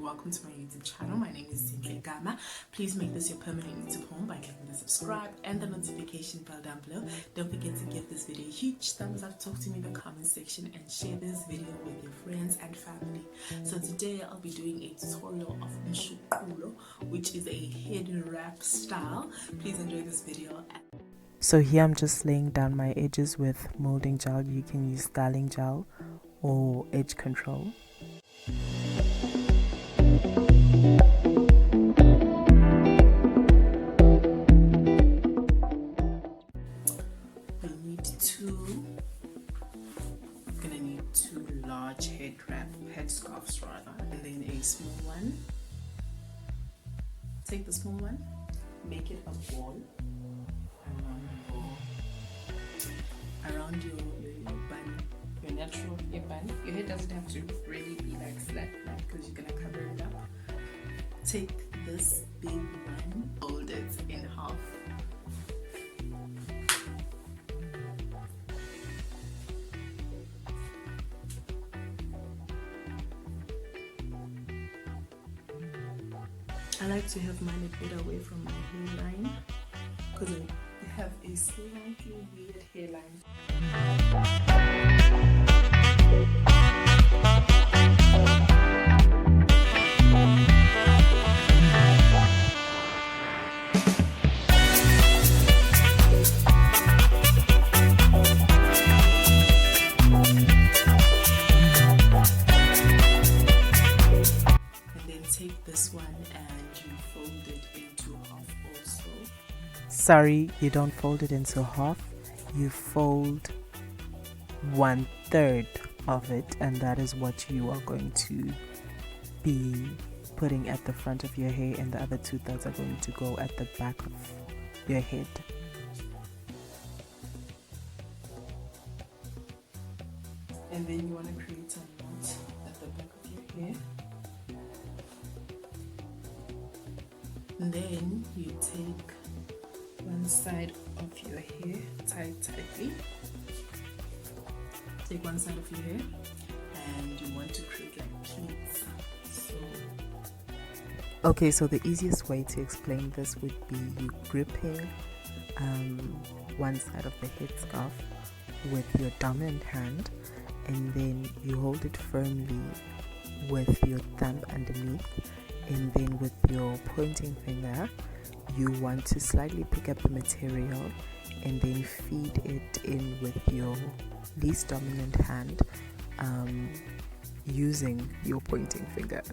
welcome to my YouTube channel. My name is Zinhle Gama. Please make this your permanent YouTube home by clicking the subscribe and the notification bell down below. Don't forget to give this video a huge thumbs up, talk to me in the comment section, and share this video with your friends and family. So today I'll be doing a tutorial of umshuqulo, which is a head wrap style. Please enjoy this video. So here I'm just laying down my edges with molding gel. You can use styling gel or edge control. Gonna need two large headscarves rather, and then a small one. Take the small one, make it a ball around your bun, your natural hair bun. Your hair doesn't have to really be like flat because you're gonna cover it up. Take this big one, fold it in half. I like to have mine a bit away from my hairline because I have a slightly weird hairline. Take this one and you fold it into half also. Sorry, you don't fold it into half. You fold 1/3 of it, and that is what you are going to be putting at the front of your hair, and the other 2/3 are going to go at the back of your head. And then you want to create a knot at the back of your hair. And then you take one side of your hair, tie it tightly. Take one side of your hair and you want to create like pleats. Okay, so the easiest way to explain this would be you gripping one side of the headscarf with your dominant hand, and then you hold it firmly with your thumb underneath, and then with your pointing finger you want to slightly pick up the material and then feed it in with your least dominant hand using your pointing finger.